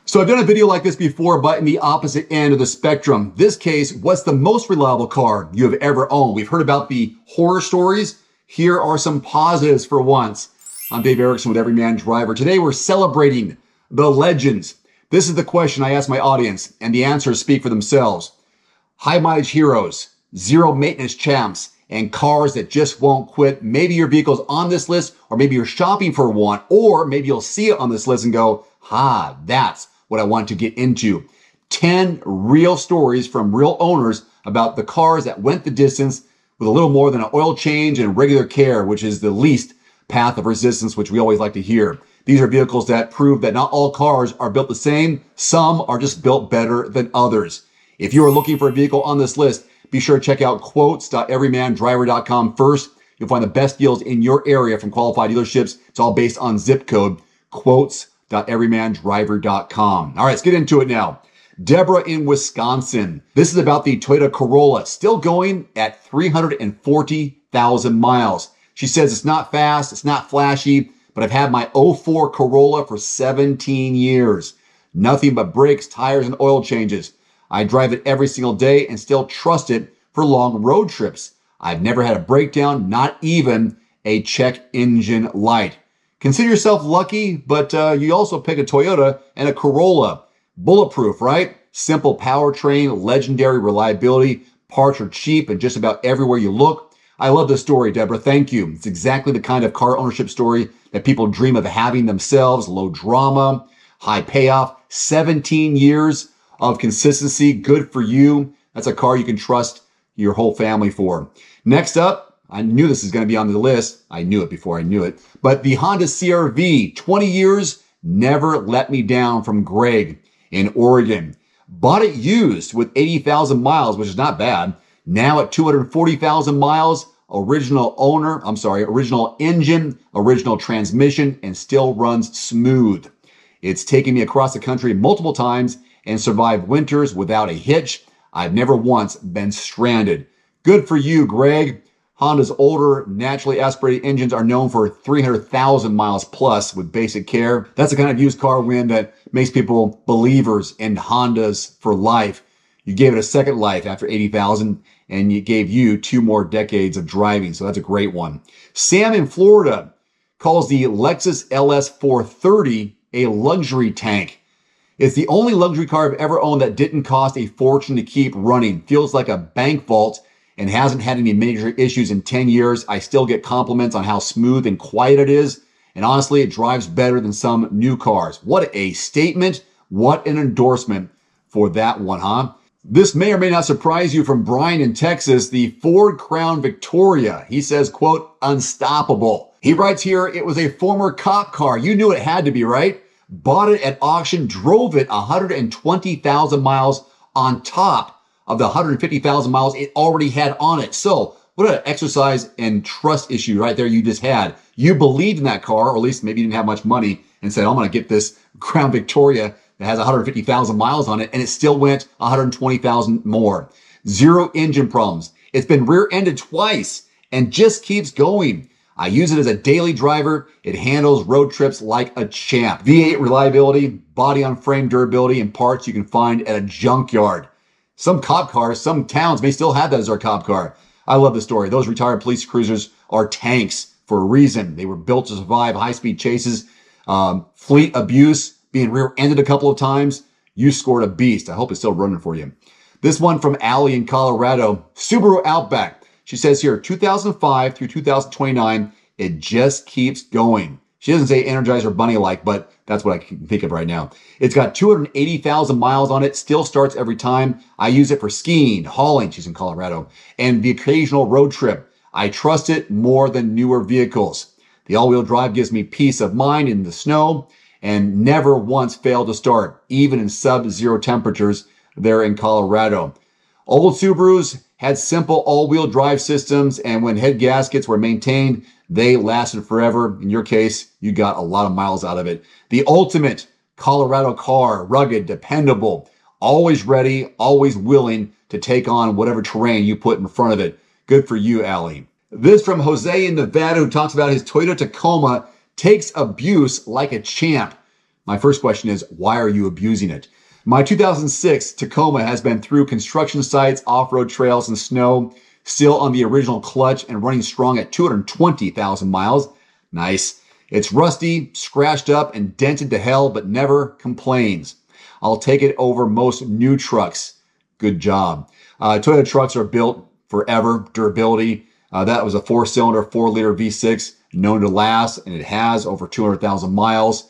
So I've done a video like this before, but in the opposite end of the spectrum. This case, what's the most reliable car you have ever owned? We've heard about the horror stories. Here are some positives for once. I'm Dave Erickson with Everyman Driver. Today we're celebrating the legends. This is the question I ask my audience, and the answers speak for themselves. High mileage heroes, zero maintenance champs, and cars that just won't quit. Maybe your vehicle's on this list, or maybe you're shopping for one, or maybe you'll see it on this list and go, that's what I want to get into. 10 real stories from real owners about the cars that went the distance with a little more than an oil change and regular care, which is the least path of resistance, which we always like to hear. These are vehicles that prove that not all cars are built the same. Some are just built better than others. If you are looking for a vehicle on this list, be sure to check out quotes.everymandriver.com first. You'll find the best deals in your area from qualified dealerships. It's all based on zip code, quotes.everymandriver.com. All right, let's get into it now. Deborah in Wisconsin. This is about the Toyota Corolla, still going at 340,000 miles. She says it's not fast, it's not flashy, but I've had my '04 Corolla for 17 years. Nothing but brakes, tires, and oil changes. I drive it every single day and still trust it for long road trips. I've never had a breakdown, not even a check engine light. Consider yourself lucky, but you also pick a Toyota and a Corolla. Bulletproof, right? Simple powertrain, legendary reliability, parts are cheap and just about everywhere you look. I love this story, Deborah. Thank you. It's exactly the kind of car ownership story that people dream of having themselves. Low drama, high payoff, 17 years of consistency. Good for you. That's a car you can trust your whole family for. Next up, I knew this is going to be on the list. I knew it before I knew it. But the Honda CR-V, 20 years, never let me down, from Greg in Oregon. Bought it used with 80,000 miles, which is not bad. Now at 240,000 miles, original engine, original transmission, and still runs smooth. It's taken me across the country multiple times and survived winters without a hitch. I've never once been stranded. Good for you, Greg. Honda's older, naturally aspirated engines are known for 300,000 miles plus with basic care. That's the kind of used car win that makes people believers in Hondas for life. You gave it a second life after 80,000, and you gave you 2 more decades of driving. So that's a great one. Sam in Florida calls the Lexus LS430 a luxury tank. It's the only luxury car I've ever owned that didn't cost a fortune to keep running. Feels like a bank vault and hasn't had any major issues in 10 years. I still get compliments on how smooth and quiet it is. And honestly, it drives better than some new cars. What a statement. What an endorsement for that one, huh? This may or may not surprise you, from Brian in Texas, the Ford Crown Victoria. He says, quote, unstoppable. He writes here, it was a former cop car. You knew it had to be, right? Bought it at auction, drove it 120,000 miles on top of the 150,000 miles it already had on it. So what an exercise and trust issue right there you just had. You believed in that car, or at least maybe you didn't have much money, and said, I'm going to get this Crown Victoria that has 150,000 miles on it, and it still went 120,000 more. Zero engine problems. It's been rear-ended twice and just keeps going. I use it as a daily driver. It handles road trips like a champ. V8 reliability, body-on-frame durability, and parts you can find at a junkyard. Some cop cars, some towns may still have that as their cop car. I love the story. Those retired police cruisers are tanks for a reason. They were built to survive high-speed chases, fleet abuse, being rear-ended a couple of times. You scored a beast. I hope it's still running for you. This one from Allie in Colorado. Subaru Outback. She says here, 2005 through 2029, it just keeps going. She doesn't say Energizer Bunny-like, but that's what I can think of right now. It's got 280,000 miles on it, still starts every time. I use it for skiing, hauling, she's in Colorado, and the occasional road trip. I trust it more than newer vehicles. The all-wheel drive gives me peace of mind in the snow, and never once failed to start, even in sub-zero temperatures there in Colorado. Old Subarus had simple all-wheel drive systems, and when head gaskets were maintained, they lasted forever. In your case, you got a lot of miles out of it. The ultimate Colorado car, rugged, dependable, always ready, always willing to take on whatever terrain you put in front of it. Good for you, Allie. This from Jose in Nevada, who talks about his Toyota Tacoma takes abuse like a champ. My first question is, why are you abusing it? My 2006 Tacoma has been through construction sites, off-road trails, and snow, still on the original clutch and running strong at 220,000 miles. Nice. It's rusty, scratched up, and dented to hell, but never complains. I'll take it over most new trucks. Good job. Toyota trucks are built forever. Durability. That was a 4-cylinder, 4-liter V6, known to last, and it has over 200,000 miles.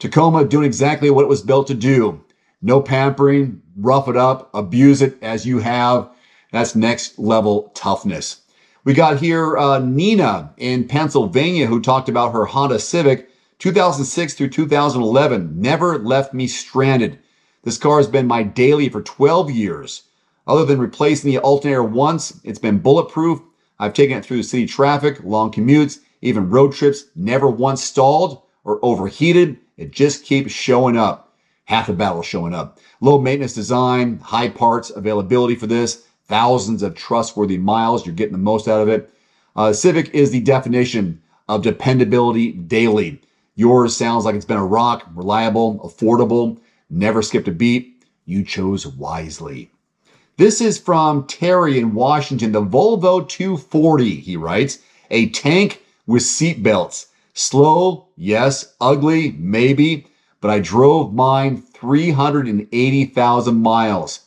Tacoma doing exactly what it was built to do. No pampering, rough it up, abuse it as you have. That's next level toughness. We got here Nina in Pennsylvania who talked about her Honda Civic 2006 through 2011. Never left me stranded. This car has been my daily for 12 years. Other than replacing the alternator once, it's been bulletproof. I've taken it through city traffic, long commutes, even road trips, never once stalled or overheated. It just keeps showing up. Half the battle showing up. Low maintenance design, high parts availability for this, thousands of trustworthy miles. You're getting the most out of it. Civic is the definition of dependability daily. Yours sounds like it's been a rock, reliable, affordable, never skipped a beat. You chose wisely. This is from Terry in Washington, the Volvo 240, he writes, a tank with seat belts. Slow, yes. Ugly, maybe. But I drove mine 380,000 miles.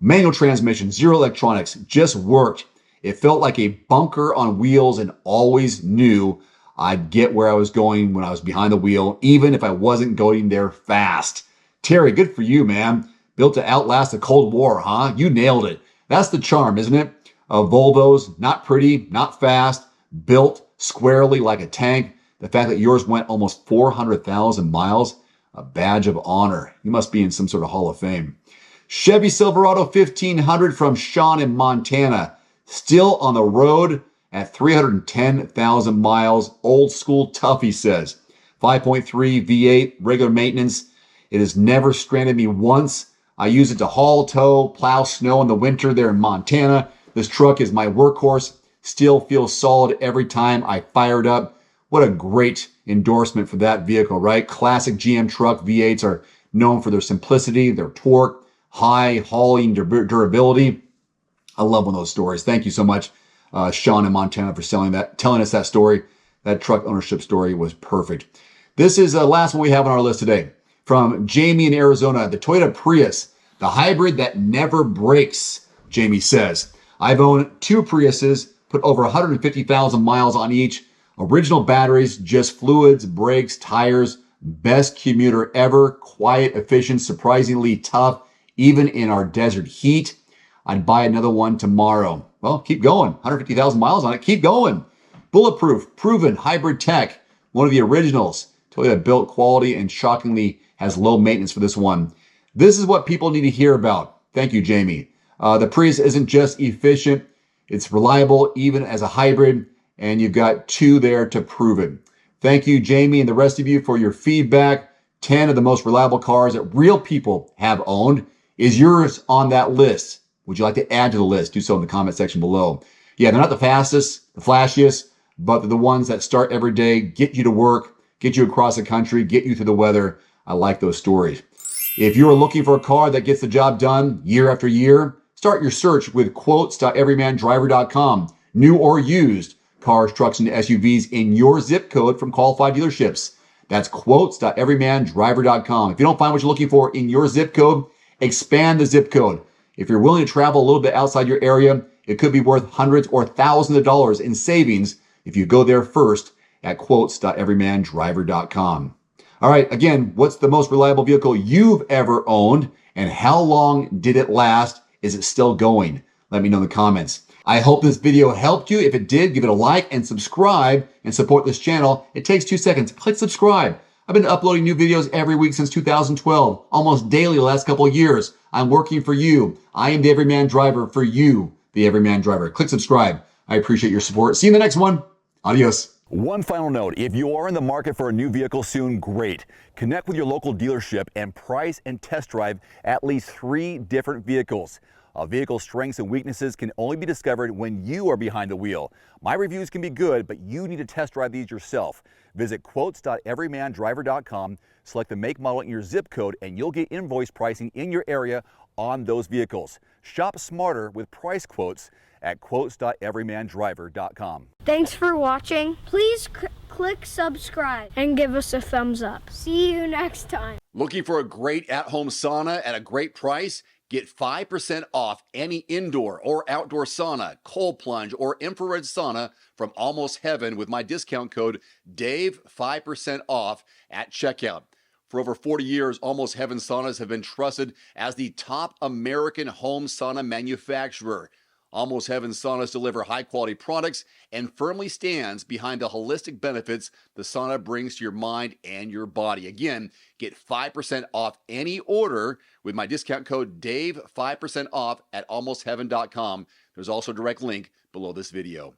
Manual transmission, zero electronics, just worked. It felt like a bunker on wheels and always knew I'd get where I was going when I was behind the wheel, even if I wasn't going there fast. Terry, good for you, man. Built to outlast the Cold War, huh? You nailed it. That's the charm, isn't it? Volvos, not pretty, not fast, built squarely like a tank. The fact that yours went almost 400,000 miles, a badge of honor. You must be in some sort of Hall of Fame. Chevy Silverado 1500 from Sean in Montana. Still on the road at 310,000 miles. Old school tough, he says. 5.3 V8, regular maintenance. It has never stranded me once. I use it to haul, tow, plow snow in the winter there in Montana. This truck is my workhorse. Still feels solid every time I fire it up. What a great endorsement for that vehicle, right? Classic GM truck V8s are known for their simplicity, their torque, high hauling durability. I love one of those stories. Thank you so much, Sean in Montana, for telling us that story. That truck ownership story was perfect. This is the last one we have on our list today. From Jamie in Arizona, the Toyota Prius, the hybrid that never breaks, Jamie says. I've owned 2 Priuses, put over 150,000 miles on each. Original batteries, just fluids, brakes, tires. Best commuter ever. Quiet, efficient, surprisingly tough, even in our desert heat. I'd buy another one tomorrow. Well, keep going. 150,000 miles on it. Keep going. Bulletproof, proven, hybrid tech. One of the originals. Toyota built quality and shockingly has low maintenance for this one. This is what people need to hear about. Thank you, Jamie. The Prius isn't just efficient. It's reliable, even as a hybrid. And you've got 2 there to prove it. Thank you, Jamie, and the rest of you for your feedback. 10 of the most reliable cars that real people have owned. Is yours on that list? Would you like to add to the list? Do so in the comment section below. Yeah, they're not the fastest, the flashiest, but they're the ones that start every day, get you to work, get you across the country, get you through the weather. I like those stories. If you're looking for a car that gets the job done year after year, start your search with quotes.everymandriver.com. New or used cars, trucks, and SUVs in your zip code from qualified dealerships. That's quotes.everymandriver.com. If you don't find what you're looking for in your zip code, expand the zip code. If you're willing to travel a little bit outside your area, it could be worth hundreds or thousands of dollars in savings if you go there first at quotes.everymandriver.com. All right, again, what's the most reliable vehicle you've ever owned, and how long did it last? Is it still going? Let me know in the comments. I hope this video helped you. If it did, give it a like and subscribe and support this channel. It takes 2 seconds. Click subscribe. I've been uploading new videos every week since 2012, almost daily the last couple of years. I'm working for you. I am the Everyman Driver for you, the Everyman Driver. Click subscribe. I appreciate your support. See you in the next one. Adios. One final note, if you are in the market for a new vehicle soon, great. Connect with your local dealership and price and test drive at least 3 different vehicles. A vehicle's strengths and weaknesses can only be discovered when you are behind the wheel. My reviews can be good, but you need to test drive these yourself. Visit quotes.everymandriver.com, select the make, model, and your zip code, and you'll get invoice pricing in your area on those vehicles. Shop smarter with price quotes at quotes.everymandriver.com. Thanks for watching. Please click subscribe and give us a thumbs up. See you next time. Looking for a great at-home sauna at a great price? Get 5% off any indoor or outdoor sauna, cold plunge, or infrared sauna from Almost Heaven with my discount code DAVE, 5% off at checkout. For over 40 years, Almost Heaven saunas have been trusted as the top American home sauna manufacturer. Almost Heaven saunas deliver high-quality products and firmly stands behind the holistic benefits the sauna brings to your mind and your body. Again, get 5% off any order with my discount code DAVE, 5% off at almostheaven.com. There's also a direct link below this video.